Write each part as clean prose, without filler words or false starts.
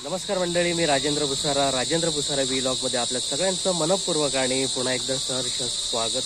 नमस्कार मंडळी, मी राजेंद्र भुसारा व्लॉगमध्ये आपल्या सगळ्यांचं मनपूर्वक आणि पुन्हा एकदा सहर्ष स्वागत।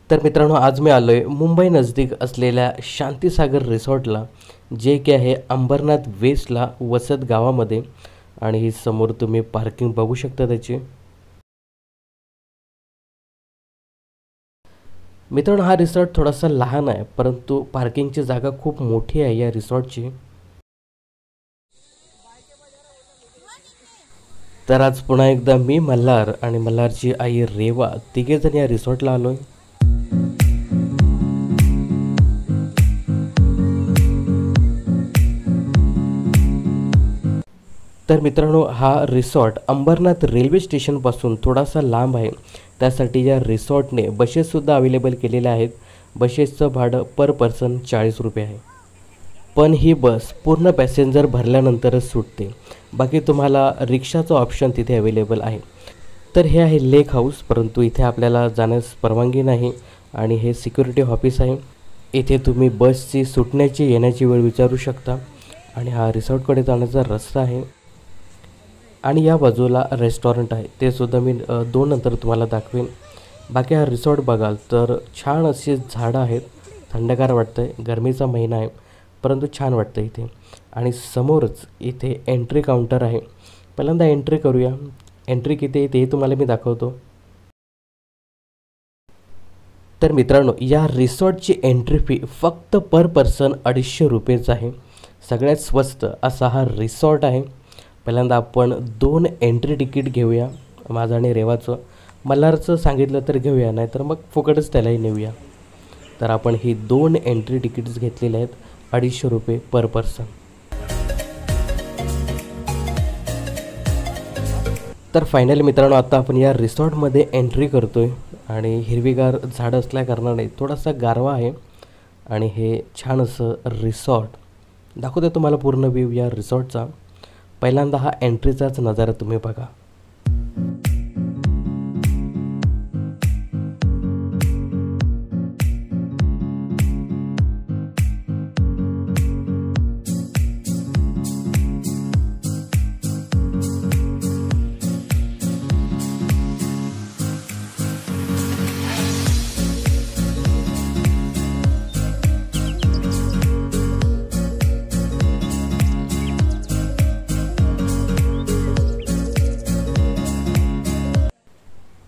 तर मित्रांनो, आज मी आलोय मुंबई नजदीक असलेल्या शांती सागर रिसॉर्टला, जे की आहे अंबरनाथ वेस्टला वसत गावामध्ये। आणि ही समोर तुम्ही पार्किंग बघू शकता त्याची। मित्रांनो, हा रिसॉर्ट थोडासा लहान आहे, परंतु पार्किंगची जागा खूप मोठी आहे या रिसॉर्टची। तर आज पुन्हा एकदा मी मल्हार आणि मल्हारची आई रेवा तिघे जण या रिसॉर्टला आलोय। तर मित्रांनो, हा रिसॉर्ट अंबरनाथ रेल्वे स्टेशन पासून थोडासा लांब आहे, त्यासाठी या रिसॉर्टने बसेस सुद्धा अवेलेबल केलेले आहेत। बसेसचं भाडं पर पर्सन 40 रुपये आहे, पण ही बस पूर्ण पॅसेंजर भरल्यानंतरच सुटते। बाकी तुम्हाला रिक्षाचं ऑप्शन तिथे अवेलेबल आहे। तर हे आहे लेक हाऊस, परंतु इथे आपल्याला जाण्यास परवानगी नाही आणि हे सिक्युरिटी ऑफिस आहे। इथे तुम्ही बसची सुटण्याची येण्याची वेळ विचारू शकता आणि हा रिसॉर्टकडे जाण्याचा रस्ता आहे। आणि या बाजूला रेस्टॉरंट आहे, ते सुद्धा मी दोन नंतर तुम्हाला दाखवेन। बाकी हा रिसॉर्ट बघाल तर छान अशी झाडं आहेत, थंडगार वाटतंय, गरमीचा महिना आहे परंतु छान वाटतं इथे। आणि समोरच इथे एंट्री काउंटर आहे, पहिल्यांदा एंट्री करूया। एंट्री किती आहे ते तुम्हाला मी दाखवतो। तर मित्रांनो, या रिसॉर्टची एंट्री फी फक्त पर पर्सन 250 रुपयेच आहे। सगळ्यात स्वस्त असा हा रिसॉर्ट आहे। पहिल्यांदा आपण 2 एंट्री तिकीट घेऊया, माझं आणि रेवाचं। मल्हारचं सांगितलं तर घेऊया, नाही तर मग फुकटच त्यालाही नेऊया। तर आपण ही 2 एंट्री तिकीट्स घेतलेले आहेत, 250 रुपये पर पर्सन। तर फायनली मित्रांनो, आता आपण या रिसॉर्टमध्ये एंट्री करतोय आणि हिरवीगार झाडं असल्या कारणाने थोडासा गारवा आहे। आणि हे छान असं रिसॉर्ट दाखवते तुम्हाला पूर्ण व्ह्यू या रिसॉर्टचा। पहिल्यांदा हा एंट्रीचाच नजारा तुम्ही बघा।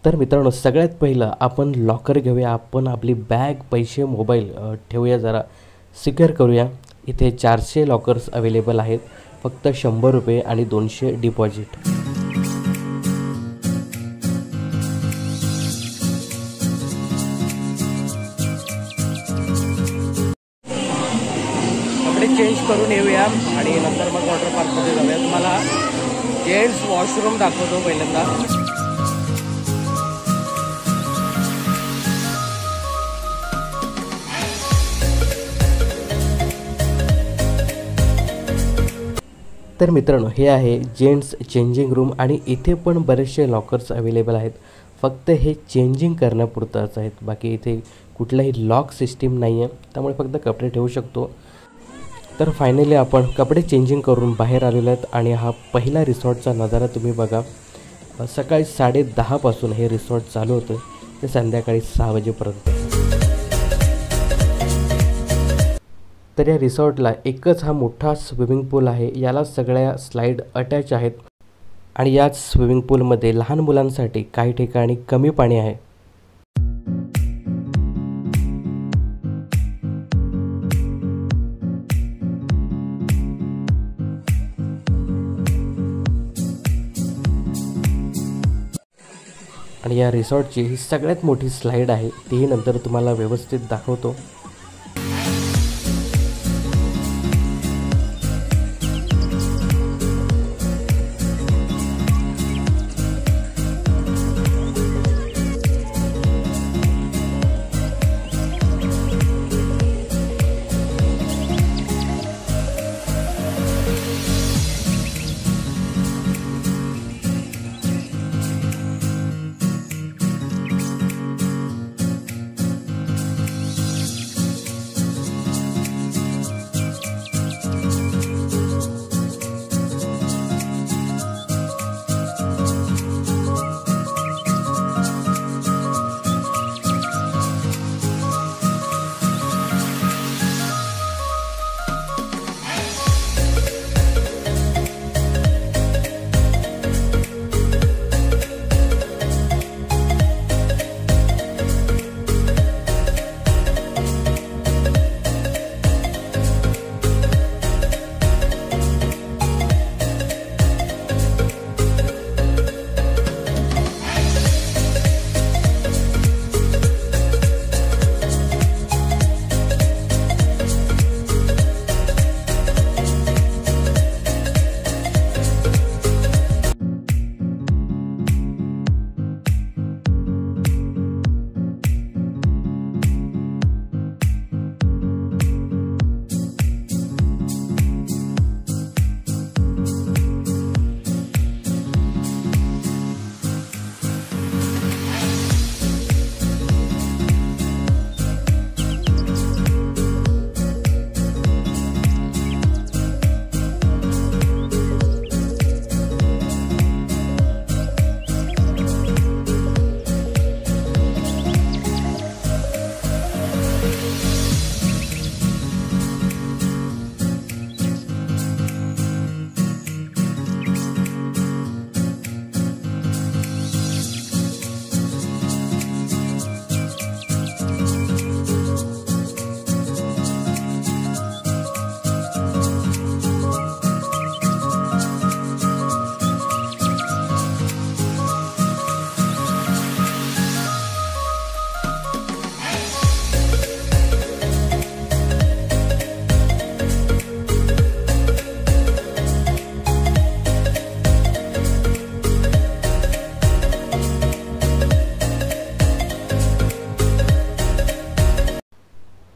तर मित्रांनो, सगळ्यात पहिलं आपण लॉकर घेऊया। आपण आपली बॅग, पैसे, मोबाईल ठेवूया, जरा सिक्युअर करूया। इथे 400 लॉकर्स अवेलेबल आहेत, फक्त 100 रुपये आणि 200 डिपॉझिट। कपडे चेंज करून येऊया आणि नंतर मग वॉटर पार्कमध्ये जाऊया। तुम्हाला जेंट्स वॉशरूम दाखवतो पहिल्यांदा। तर मित्रांनो, हे आहे जेंट्स चेंजिंग रूम आणि इथे पण बरेचसे लॉकर्स अवेलेबल आहेत, फक्त हे चेंजिंग करण्यापुरतंच आहेत। बाकी इथे कुठलाही लॉक सिस्टीम नाही आहे, त्यामुळे फक्त कपडे ठेवू शकतो। तर फायनली आपण कपडे चेंजिंग करून बाहेर आलेलो आहेत आणि हा पहिला रिसॉर्टचा नजारा तुम्ही बघा। सकाळी 10:30 पासून हे रिसॉर्ट चालू होतं ते संध्याकाळी 6 वाजेपर्यंत। तर या रिसॉर्टला एकच हा मोठा स्विमिंग पूल आहे, याला सगळ्या स्लाईड अटॅच आहेत। आणि याच स्विमिंग पूलमध्ये लहान मुलांसाठी काही ठिकाणी कमी पाणी आहे। आणि या रिसॉर्टची ही सगळ्यात मोठी स्लाईड आहे, तीही नंतर तुम्हाला व्यवस्थित दाखवतो।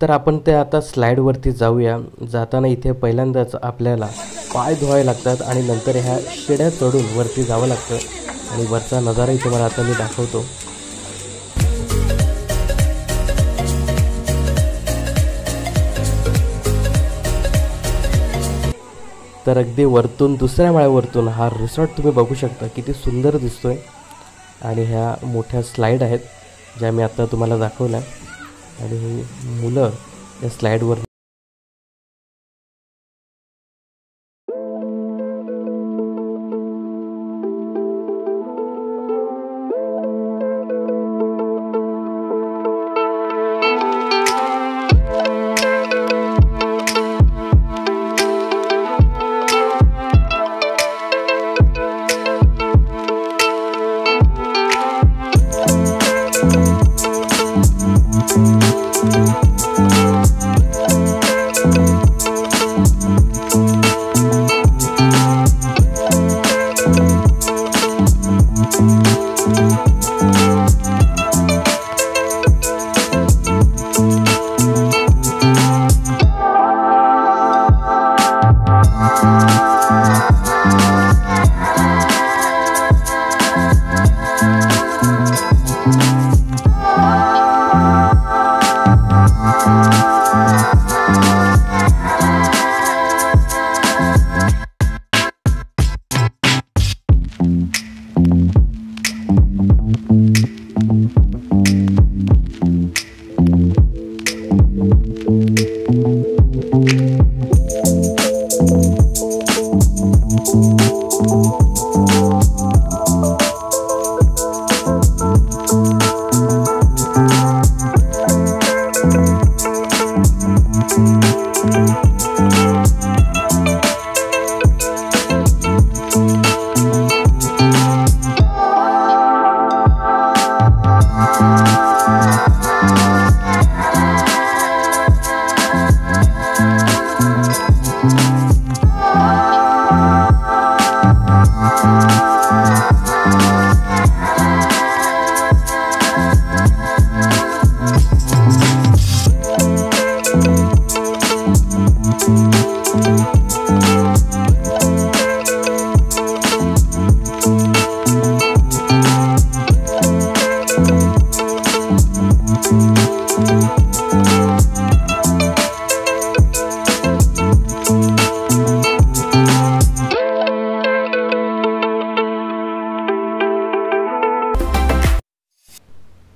तर आपण ते आता स्लाईडवरती जाऊया. जाताना इथे पहिल्यांदाच आपल्याला पाय धुवावे लागतात आणि नंतर ह्या शिड्या चढून वरती जावं लागतं आणि वरचा नजाराही तुम्हाला आता मी दाखवतो. तर अगदी वरतून दुसऱ्या माळ्यावरतून हा रिसॉर्ट तुम्ही बघू शकता, किती सुंदर दिसतोय. आणि ह्या मोठ्या स्लाईड आहेत ज्या मी आता तुम्हाला दाखवल्या आणि ही मुलं या स्लाईडवर.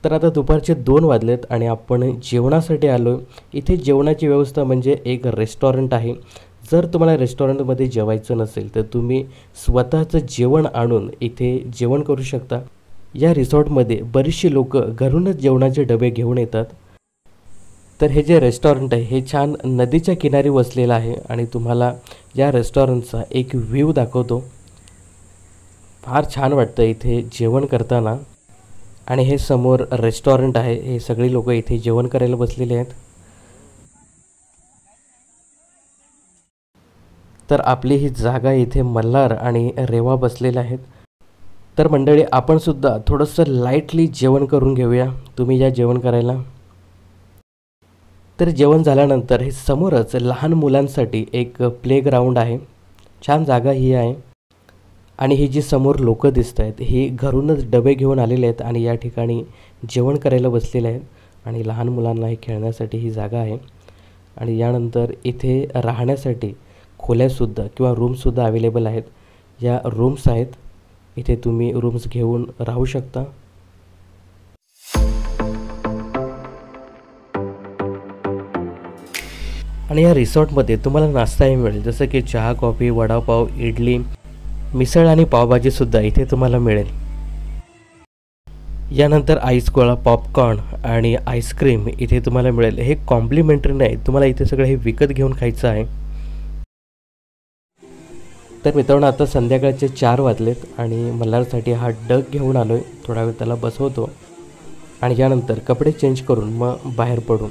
तर आता दुपारचे 2 वाजलेत आणि आपण जेवणासाठी आलो आहे. इथे जेवणाची व्यवस्था म्हणजे एक रेस्टॉरंट आहे. जर तुम्हाला रेस्टॉरंटमध्ये जेवायचं नसेल तर तुम्ही स्वतःचं जेवण आणून इथे जेवण करू शकता. या रिसॉर्टमध्ये बरीचशी लोक घरूनच जेवणाचे डबे घेऊन येतात. तर हे जे रेस्टॉरंट आहे हे छान नदीच्या किनारी वसलेलं आहे आणि तुम्हाला या रेस्टॉरंटचा एक व्ह्यू दाखवतो. फार छान वाटतं इथे जेवण करताना. आणि हे समोर रेस्टॉरंट आहे. हे सगळी लोक इथे जेवण करायला बसलेले आहेत. तर आपली ही जागा इथे मल्हार आणि रेवा बसलेले आहेत. तर मंडळी आपण सुद्धा थोडंसं लाईटली जेवण करून घेऊया. तुम्ही या जेवण करायला. तर जेवण झाल्यानंतर हे समोरच लहान मुलांसाठी एक प्लेग्राऊंड आहे. छान जागा ही आहे. आणि ही जी समोर लोक दिसत आहेत ही घरूनच डबे घेऊन आलेले आहेत आणि या ठिकाणी जेवण करायला बसलेले आहेत. आणि लहान मुलांना हे खेळण्यासाठी ही जागा आहे. आणि यानंतर इथे राहण्यासाठी खोल्यासुद्धा किंवा रूमसुद्धा अवेलेबल आहेत. या रूम्स आहेत. इथे तुम्ही रूम्स घेऊन राहू शकता. आणि या रिसॉर्टमध्ये तुम्हाला नाश्ताही मिळेल, जसं की चहा, कॉफी, वडापाव, इडली, मिसळ आणि पावभाजीसुद्धा इथे तुम्हाला मिळेल. यानंतर आईस गोळा, पॉपकॉर्न आणि आईस्क्रीम इथे तुम्हाला मिळेल. हे कॉम्प्लिमेंटरी नाही, तुम्हाला इथे सगळं हे विकत घेऊन खायचं आहे. तर मित्रांनो आता संध्याकाळचे 4 वाजलेत आणि मल्हारसाठी हा डग घेऊन आलो आहे. थोडा वेळ त्याला बसवतो आणि यानंतर कपडे चेंज करून मग बाहेर पडू.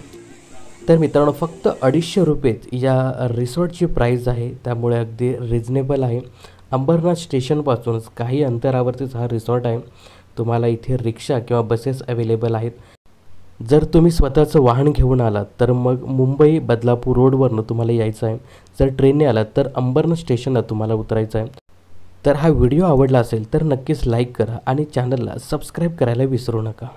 तर मित्रांनो फक्त 250 रुपयेत या रिसॉर्टची प्राईस आहे, त्यामुळे अगदी रिजनेबल आहे. अंबरनाथ स्टेशनपासूनच काही अंतरावरतीच हा रिसॉर्ट आहे. तुम्हाला इथे रिक्षा किंवा बसेस अवेलेबल आहेत. जर तुम्ही स्वतःचं वाहन घेऊन आलात तर मग मुंबई बदलापूर रोडवरनं तुम्हाला यायचं आहे. जर ट्रेनने आलात तर अंबरनाथ स्टेशनला तुम्हाला उतरायचं आहे. तर हा व्हिडिओ आवडला असेल तर नक्कीच लाईक करा आणि चॅनलला सबस्क्राईब करायला विसरू नका.